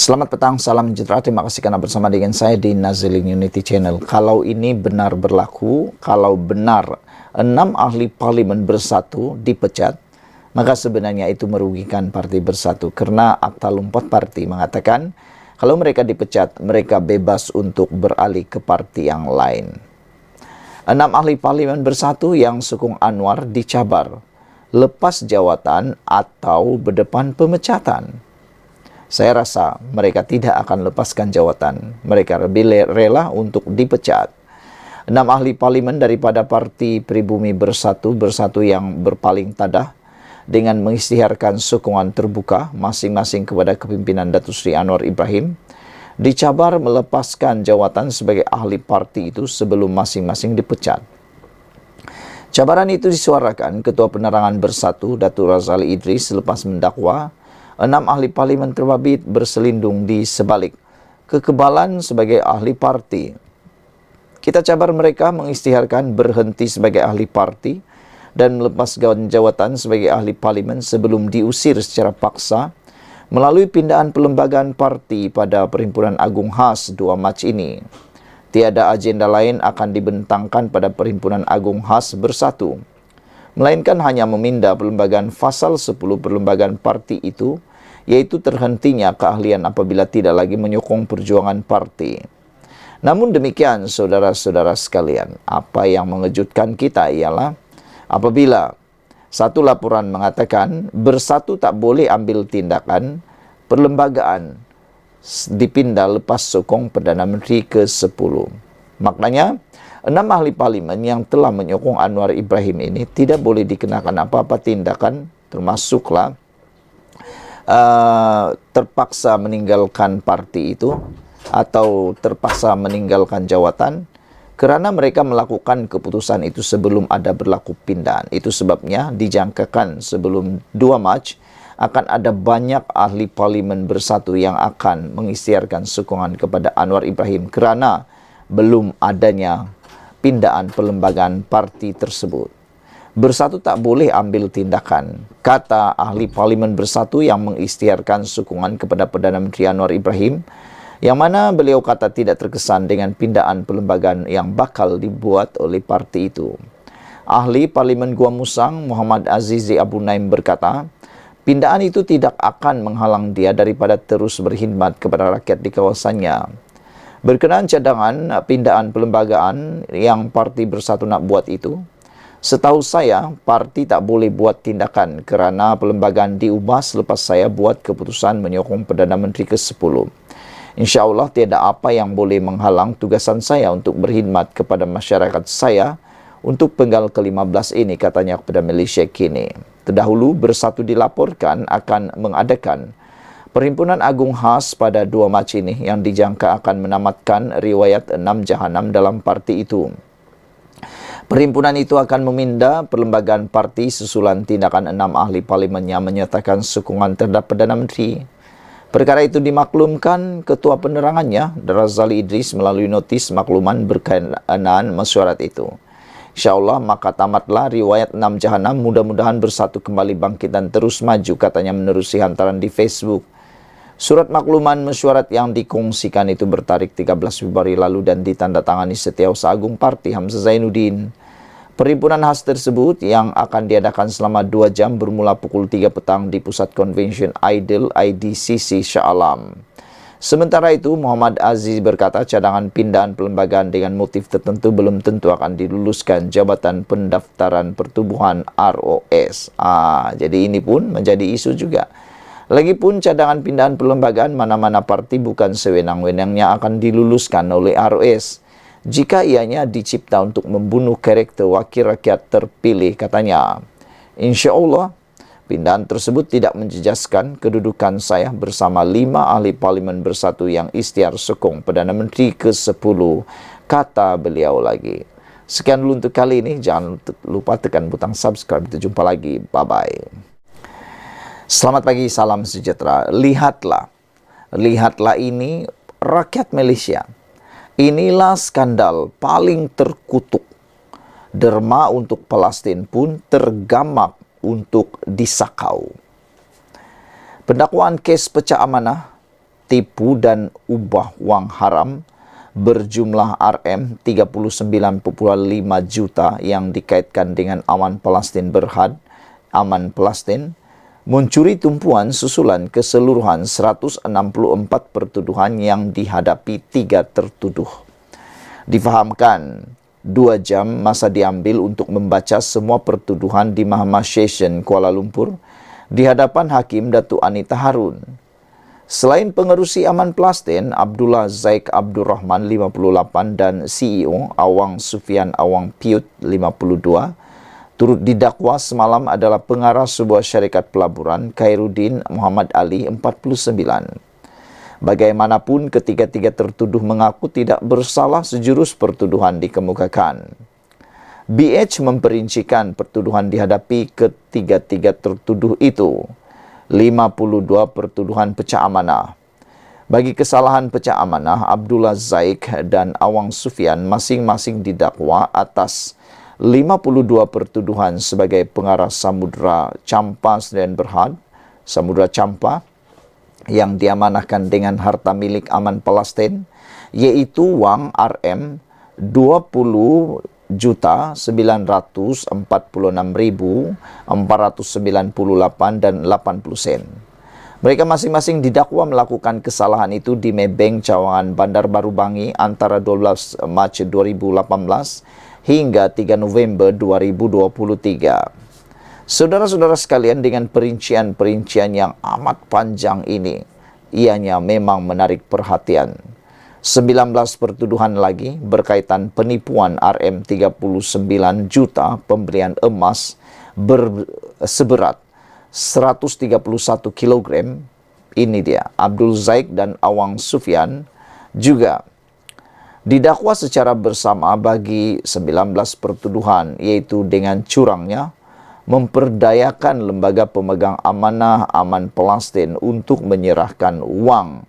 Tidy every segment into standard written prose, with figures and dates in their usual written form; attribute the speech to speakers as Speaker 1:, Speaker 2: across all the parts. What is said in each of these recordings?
Speaker 1: Selamat petang, salam sejahtera. Terima kasih karena bersama dengan saya di Nazilin Unity Channel. Kalau ini benar berlaku, kalau benar 6 ahli parlimen bersatu dipecat, maka sebenarnya itu merugikan Parti Bersatu. Karena Akta Lumpat Parti mengatakan, kalau mereka dipecat, mereka bebas untuk beralih ke parti yang lain. 6 ahli parlimen bersatu yang sokong Anwar dicabar, lepas jawatan atau berdepan pemecatan. Saya rasa mereka tidak akan lepaskan jawatan. Mereka lebih rela untuk dipecat. 6 ahli parlimen daripada Parti Pribumi Bersatu yang berpaling tadah dengan mengisytiharkan sokongan terbuka masing-masing kepada kepimpinan Datuk Seri Anwar Ibrahim, dicabar melepaskan jawatan sebagai ahli parti itu sebelum masing-masing dipecat. Cabaran itu disuarakan Ketua Penerangan Bersatu Datuk Razali Idris selepas mendakwa 6 ahli parlimen terbabit berselindung di sebalik kekebalan sebagai ahli parti. Kita cabar mereka mengisytiharkan berhenti sebagai ahli parti dan melepaskan jawatan sebagai ahli parlimen sebelum diusir secara paksa melalui pindahan perlembagaan parti pada Perhimpunan Agung Khas 2 Mac ini. Tiada agenda lain akan dibentangkan pada Perhimpunan Agung Khas Bersatu, melainkan hanya memindah perlembagaan fasal 10 perlembagaan parti itu, yaitu terhentinya keahlian apabila tidak lagi menyokong perjuangan parti. Namun demikian, saudara-saudara sekalian, apa yang mengejutkan kita ialah apabila satu laporan mengatakan Bersatu tak boleh ambil tindakan perlembagaan dipindah lepas sokong Perdana Menteri ke-10. Maknanya, 6 ahli parlimen yang telah menyokong Anwar Ibrahim ini tidak boleh dikenakan apa-apa tindakan, termasuklah terpaksa meninggalkan parti itu atau terpaksa meninggalkan jawatan kerana mereka melakukan keputusan itu sebelum ada berlaku pindahan. Itu sebabnya dijangkakan sebelum 2 Mac akan ada banyak ahli parlimen Bersatu yang akan mengisytiharkan sokongan kepada Anwar Ibrahim kerana belum adanya pindahan perlembagaan parti tersebut. Bersatu tak boleh ambil tindakan, kata ahli parlimen Bersatu yang mengisytiharkan sokongan kepada Perdana Menteri Anwar Ibrahim, yang mana beliau kata tidak terkesan dengan pindahan perlembagaan yang bakal dibuat oleh parti itu. Ahli parlimen Gua Musang Muhammad Azizi Abu Naim berkata, pindahan itu tidak akan menghalang dia daripada terus berkhidmat kepada rakyat di kawasannya. Berkenaan cadangan pindahan perlembagaan yang Parti Bersatu nak buat itu, setahu saya, parti tak boleh buat tindakan kerana perlembagaan diubah selepas saya buat keputusan menyokong Perdana Menteri ke-10. InsyaAllah tiada apa yang boleh menghalang tugasan saya untuk berkhidmat kepada masyarakat saya untuk penggal ke-15 ini, katanya kepada Malaysia Kini. Terdahulu, Bersatu dilaporkan akan mengadakan Perhimpunan Agung Khas pada 2 Mac ini yang dijangka akan menamatkan riwayat 6 jahanam dalam parti itu. Perhimpunan itu akan memindah perlembagaan parti susulan tindakan 6 ahli parlimen yang menyatakan sokongan terhadap Perdana Menteri. Perkara itu dimaklumkan Ketua Penerangannya, Razali Idris, melalui notis makluman berkenaan mesyuarat itu. InsyaAllah maka tamatlah riwayat 6 jahanam, mudah-mudahan Bersatu kembali bangkit dan terus maju, katanya menerusi hantaran di Facebook. Surat makluman mesyuarat yang dikongsikan itu bertarik 13 Februari lalu dan ditandatangani Setiausaha Agung Parti Hamzah Zainuddin. Perhimpunan khas tersebut yang akan diadakan selama 2 jam bermula pukul 3 petang di Pusat Convention Idol IDCC Shah Alam. Sementara itu, Muhammad Aziz berkata cadangan pindahan perlembagaan dengan motif tertentu belum tentu akan diluluskan Jabatan Pendaftaran Pertubuhan ROS. Jadi ini pun menjadi isu juga. Lagipun cadangan pindahan perlembagaan mana-mana parti bukan sewenang-wenangnya akan diluluskan oleh ROS jika ianya dicipta untuk membunuh karakter wakil rakyat terpilih, katanya. InsyaAllah, pindahan tersebut tidak menjejaskan kedudukan saya bersama 5 ahli parlimen Bersatu yang isytihar sokong Perdana Menteri ke-10, kata beliau lagi. Sekian dulu untuk kali ini. Jangan lupa tekan butang subscribe. Kita jumpa lagi. Bye-bye. Selamat pagi, salam sejahtera. Lihatlah ini rakyat Malaysia. Inilah skandal paling terkutuk. Derma untuk Palestin pun tergamak untuk disakau. Pendakwaan kes pecah amanah tipu dan ubah wang haram berjumlah Rm39,5 juta yang dikaitkan dengan Aman Palestin Berhad, Aman Palestin, mencuri tumpuan susulan keseluruhan 164 pertuduhan yang dihadapi 3 tertuduh. Difahamkan 2 jam masa diambil untuk membaca semua pertuduhan di Mahkamah Session Kuala Lumpur di hadapan Hakim Datuk Anita Harun. Selain pengerusi Aman Palestin, Abdullah Zaik Abdul Rahman 58 dan CEO Awang Sufian Awang Piut 52 turut didakwa semalam adalah pengarah sebuah syarikat pelaburan Khairuddin Muhammad Ali 49. Bagaimanapun ketiga-tiga tertuduh mengaku tidak bersalah sejurus pertuduhan dikemukakan. BH memperincikan pertuduhan dihadapi ketiga-tiga tertuduh itu. 52 pertuduhan pecah amanah. Bagi kesalahan pecah amanah, Abdullah Zaik dan Awang Sufian masing-masing didakwa atas 52 pertuduhan sebagai pengarah Samudra Champa Sdn Berhad, Samudra Champa, yang diamanahkan dengan harta milik Aman Palestin, yaitu wang Rm 20.946.498 dan 80 sen. Mereka masing-masing didakwa melakukan kesalahan itu di Maybank Cawangan Bandar Baru Bangi antara 12 Mac 2018 hingga 3 November 2023. Saudara-saudara sekalian, dengan perincian-perincian yang amat panjang ini, ianya memang menarik perhatian. 19 pertuduhan lagi berkaitan penipuan Rm39 juta pembelian emas seberat 131 kg. Ini dia, Abdul Zaik dan Awang Sufian juga didakwa secara bersama bagi 19 pertuduhan, yaitu dengan curangnya memperdayakan lembaga pemegang amanah Aman Palestin untuk menyerahkan wang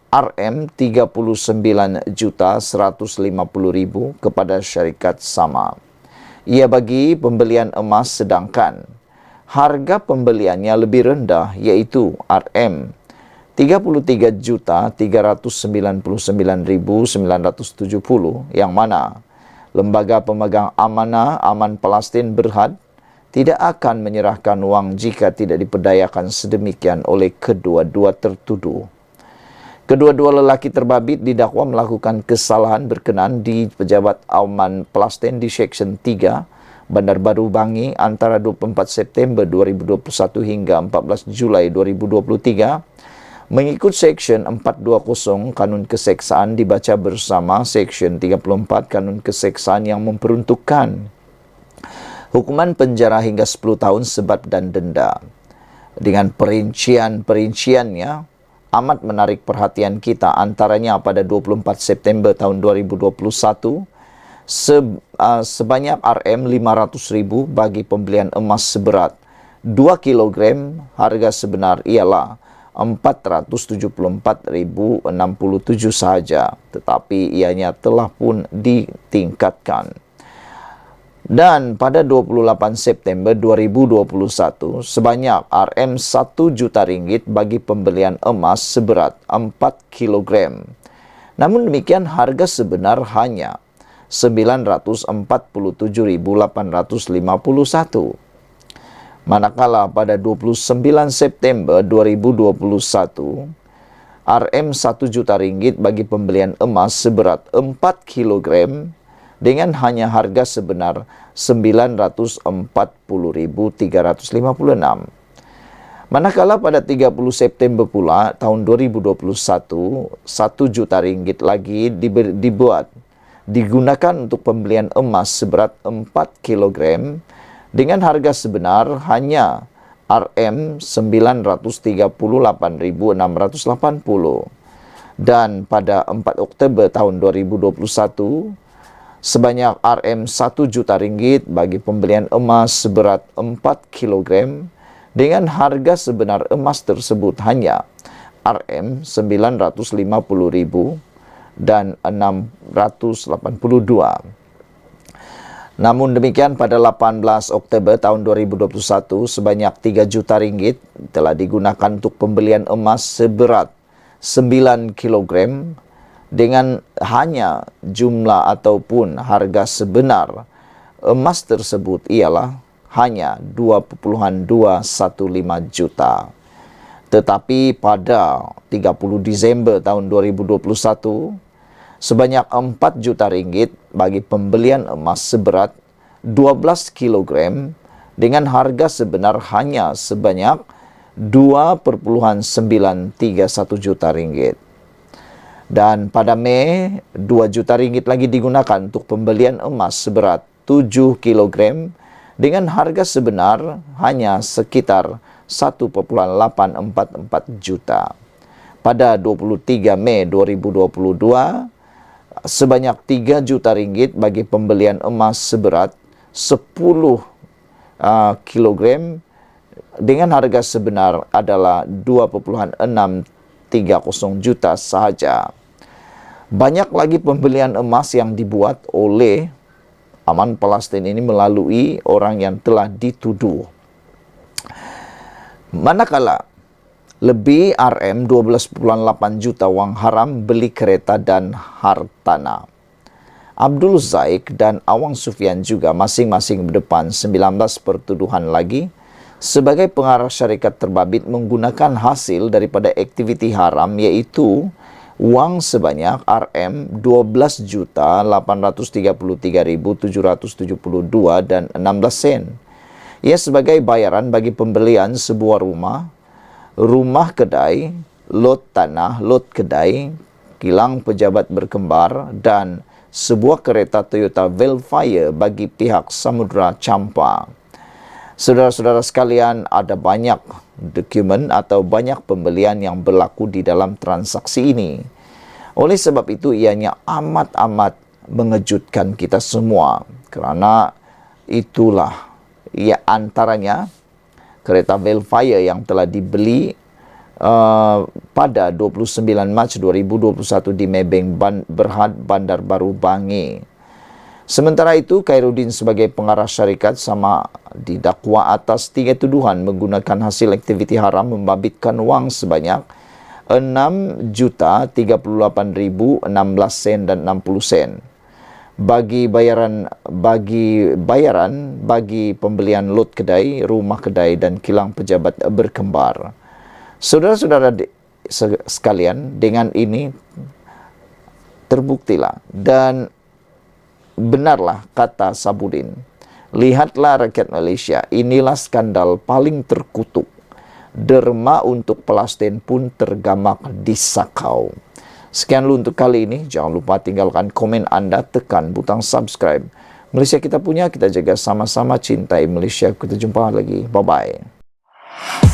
Speaker 1: Rm39.150.000 kepada syarikat sama. Ia bagi pembelian emas sedangkan harga pembeliannya lebih rendah, yaitu Rm33.399.970, yang mana lembaga pemegang amanah Aman Palestin Berhad tidak akan menyerahkan wang jika tidak diperdayakan sedemikian oleh kedua-dua tertuduh. Kedua-dua lelaki terbabit didakwa melakukan kesalahan berkenaan di Pejabat Aman Palestin di Seksyen 3 Bandar Baru Bangi antara 24 September 2021 hingga 14 Julai 2023 mengikut Seksyen 420 Kanun Keseksaan dibaca bersama Seksyen 34 Kanun Keseksaan yang memperuntukkan hukuman penjara hingga 10 tahun sebat dan denda. Dengan perincian-perinciannya amat menarik perhatian kita, antaranya pada 24 September tahun 2021 sebanyak Rm500.000 bagi pembelian emas seberat 2 kg, harga sebenar ialah 474.067 sahaja, tetapi ianya telah pun ditingkatkan. Dan pada 28 September 2021, sebanyak Rm1 juta ringgit bagi pembelian emas seberat 4 kg. Namun demikian, harga sebenar hanya 947.851. Manakala pada 29 September 2021, Rm1 juta ringgit bagi pembelian emas seberat 4 kg dengan hanya harga sebenar 940.356. Manakala pada 30 September pula tahun 2021, 1 juta ringgit lagi digunakan untuk pembelian emas seberat 4 kg dengan harga sebenar hanya Rm938.680. Dan pada 4 Oktober tahun 2021, sebanyak Rm1 juta ringgit bagi pembelian emas seberat 4 kg dengan harga sebenar emas tersebut hanya Rm950.000 dan 682. Namun demikian, pada 18 Oktober tahun 2021 sebanyak 3 juta ringgit telah digunakan untuk pembelian emas seberat 9 kilogram dengan hanya jumlah ataupun harga sebenar emas tersebut ialah hanya 2,215 juta. Tetapi pada 30 Disember tahun 2021, sebanyak 4 juta ringgit bagi pembelian emas seberat 12 kilogram dengan harga sebenar hanya sebanyak 2,931 juta ringgit. Dan pada Mei, 2 juta ringgit lagi digunakan untuk pembelian emas seberat 7 kilogram dengan harga sebenar hanya sekitar 1,844 juta. Pada 23 Mei 2022, sebanyak 3 juta ringgit bagi pembelian emas seberat 10 kilogram dengan harga sebenar adalah 2,630 juta sahaja. Banyak lagi pembelian emas yang dibuat oleh Aman Palestin ini melalui orang yang telah dituduh. Manakala lebih RM 12,8 juta wang haram beli kereta dan hartana. Abdul Zaik dan Awang Sufian juga masing-masing berdepan 19 pertuduhan lagi sebagai pengarah syarikat terbabit menggunakan hasil daripada aktiviti haram, yaitu wang sebanyak RM 12.833.772 dan 16 sen. Ia sebagai bayaran bagi pembelian sebuah rumah kedai, lot tanah, lot kedai, kilang pejabat berkembar dan sebuah kereta Toyota Velfire bagi pihak Samudra Champa. Saudara-saudara sekalian, ada banyak dokumen atau banyak pembelian yang berlaku di dalam transaksi ini. Oleh sebab itu, ianya amat-amat mengejutkan kita semua. Kerana itulah, ia antaranya kereta Velfire yang telah dibeli pada 29 Mac 2021 di Maybank Berhad, Bandar Baru, Bangi. Sementara itu, Khairuddin sebagai pengarah syarikat sama didakwa atas 3 tuduhan menggunakan hasil aktiviti haram membabitkan wang sebanyak 6.038.016 sen dan 60 sen bagi bayaran bagi pembelian lot kedai, rumah kedai dan kilang pejabat berkembar. Saudara-saudara sekalian, dengan ini terbuktilah dan benarlah kata Sabudin. Lihatlah rakyat Malaysia, inilah skandal paling terkutuk. Derma untuk Palestin pun tergamak disakau. Sekian dulu untuk kali ini. Jangan lupa tinggalkan komen anda, tekan butang subscribe. Malaysia kita punya, kita jaga sama-sama, cintai Malaysia. Kita jumpa lagi. Bye-bye.